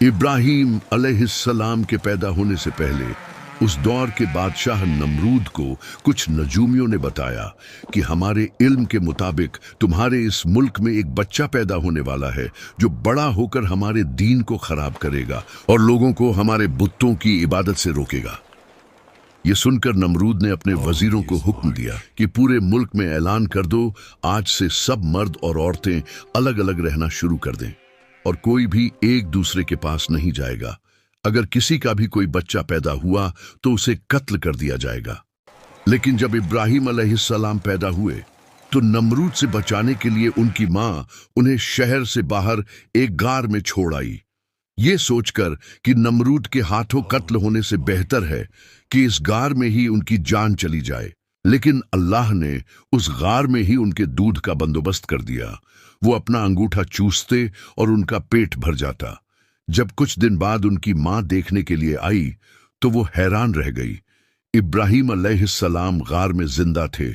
इब्राहीम अलैहिस्सलाम के पैदा होने से पहले उस दौर के बादशाह नमरूद को कुछ नजूमियों ने बताया कि हमारे इल्म के मुताबिक तुम्हारे इस मुल्क में एक बच्चा पैदा होने वाला है जो बड़ा होकर हमारे दीन को खराब करेगा और लोगों को हमारे बुतों की इबादत से रोकेगा। ये सुनकर नमरूद ने अपने वजीरों को हुक्म दिया कि पूरे मुल्क में ऐलान कर दो, आज से सब मर्द और औरतें अलग अलग रहना शुरू कर दें और कोई भी एक दूसरे के पास नहीं जाएगा। अगर किसी का भी कोई बच्चा पैदा हुआ तो उसे कत्ल कर दिया जाएगा। लेकिन जब इब्राहीम अलैहिस्सलाम पैदा हुए तो नमरूद से बचाने के लिए उनकी मां उन्हें शहर से बाहर एक गार में छोड़ आई, ये सोचकर कि नमरूद के हाथों कत्ल होने से बेहतर है कि इस गार में ही उनकी जान चली जाए। लेकिन अल्लाह ने उस गार में ही उनके दूध का बंदोबस्त कर दिया। वो अपना अंगूठा चूसते और उनका पेट भर जाता। जब कुछ दिन बाद उनकी मां देखने के लिए आई तो वो हैरान रह गई। इब्राहीम अलैहिस्सलाम गार में जिंदा थे।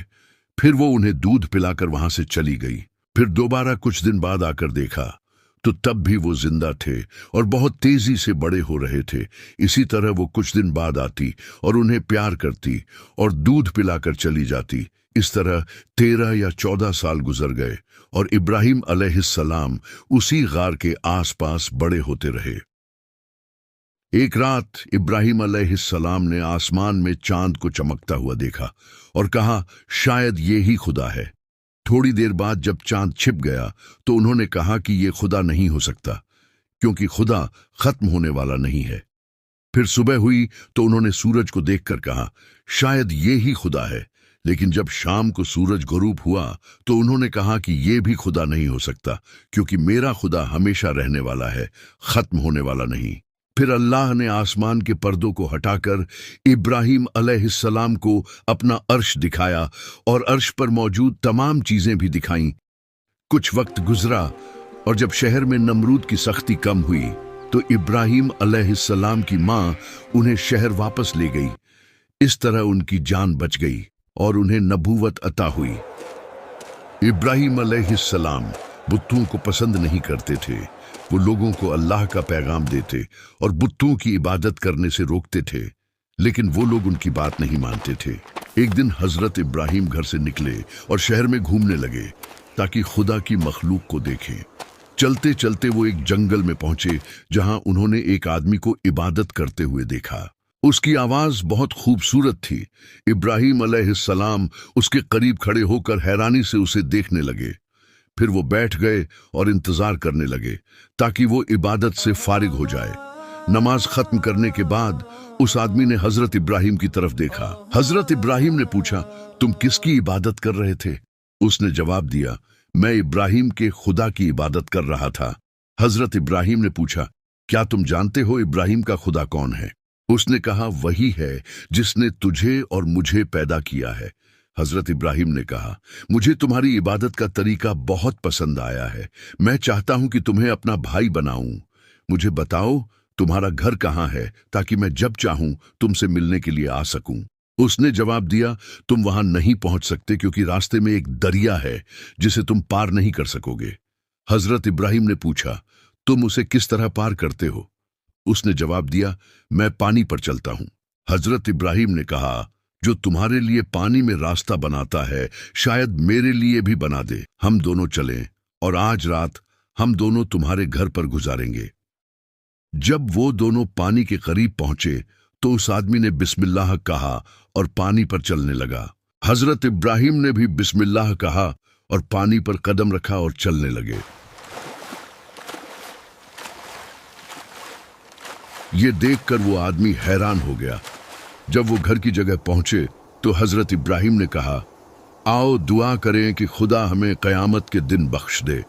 फिर वो उन्हें दूध पिलाकर वहां से चली गई। फिर दोबारा कुछ दिन बाद आकर देखा तो तब भी वो जिंदा थे और बहुत तेजी से बड़े हो रहे थे। इसी तरह वो कुछ दिन बाद आती और उन्हें प्यार करती और दूध पिलाकर चली जाती। इस तरह 13 या 14 साल गुजर गए और इब्राहीम अलैहिस्सलाम उसी गार के आसपास बड़े होते रहे। एक रात इब्राहीम अलैहिस्सलाम ने आसमान में चांद को चमकता हुआ देखा और कहा, शायद ये ही खुदा है। थोड़ी देर बाद जब चांद छिप गया तो उन्होंने कहा कि ये खुदा नहीं हो सकता, क्योंकि खुदा खत्म होने वाला नहीं है। फिर सुबह हुई तो उन्होंने सूरज को देखकर कहा, शायद ये ही खुदा है। लेकिन जब शाम को सूरज गुरूब हुआ तो उन्होंने कहा कि ये भी खुदा नहीं हो सकता, क्योंकि मेरा खुदा हमेशा रहने वाला है, खत्म होने वाला नहीं। फिर अल्लाह ने आसमान के पर्दों को हटाकर इब्राहीम अलैहिस्सलाम को अपना अर्श दिखाया और अर्श पर मौजूद तमाम चीजें भी दिखाईं। कुछ वक्त गुजरा और जब शहर में नमरूद की सख्ती कम हुई तो इब्राहीम अलैहिस्सलाम की मां उन्हें शहर वापस ले गई। इस तरह उनकी जान बच गई और उन्हें नबूवत अता हुई। इब्राहीम अलैहिस्सलाम बुतों को पसंद नहीं करते थे। वो लोगों को अल्लाह का पैगाम देते और बुतों की इबादत करने से रोकते थे, लेकिन वो लोग उनकी बात नहीं मानते थे। एक दिन हजरत इब्राहीम घर से निकले और शहर में घूमने लगे ताकि खुदा की मखलूक को देखें। चलते चलते वो एक जंगल में पहुंचे जहां उन्होंने एक आदमी को इबादत करते हुए देखा। उसकी आवाज बहुत खूबसूरत थी। इब्राहीम अलैहिस्सलाम उसके करीब खड़े होकर हैरानी से उसे देखने लगे। फिर वो बैठ गए और इंतजार करने लगे ताकि वो इबादत से फारिग हो जाए। नमाज खत्म करने के बाद उस आदमी ने हजरत इब्राहीम की तरफ देखा। हजरत इब्राहीम ने पूछा, तुम किसकी इबादत कर रहे थे? उसने जवाब दिया, मैं इब्राहीम के खुदा की इबादत कर रहा था। हजरत इब्राहीम ने पूछा, क्या तुम जानते हो इब्राहीम का खुदा कौन है? उसने कहा, वही है जिसने तुझे और मुझे पैदा किया है। हजरत इब्राहीम ने कहा, मुझे तुम्हारी इबादत का तरीका बहुत पसंद आया है। मैं चाहता हूं कि तुम्हें अपना भाई बनाऊं। मुझे बताओ तुम्हारा घर कहाँ है ताकि मैं जब चाहूं तुमसे मिलने के लिए आ सकूं। उसने जवाब दिया, तुम वहां नहीं पहुंच सकते क्योंकि रास्ते में एक दरिया है जिसे तुम पार नहीं कर सकोगे। हजरत इब्राहीम ने पूछा, तुम उसे किस तरह पार करते हो? उसने जवाब दिया, मैं पानी पर चलता हूं। हजरत इब्राहीम ने कहा, जो तुम्हारे लिए पानी में रास्ता बनाता है शायद मेरे लिए भी बना दे। हम दोनों चलें और आज रात हम दोनों तुम्हारे घर पर गुजारेंगे। जब वो दोनों पानी के करीब पहुंचे तो उस आदमी ने बिस्मिल्लाह कहा और पानी पर चलने लगा। हजरत इब्राहीम ने भी बिस्मिल्लाह कहा और पानी पर कदम रखा और चलने लगे। ये देखकर वो आदमी हैरान हो गया। जब वो घर की जगह पहुंचे तो हजरत इब्राहीम ने कहा, आओ दुआ करें कि खुदा हमें क़यामत के दिन बख्श दे।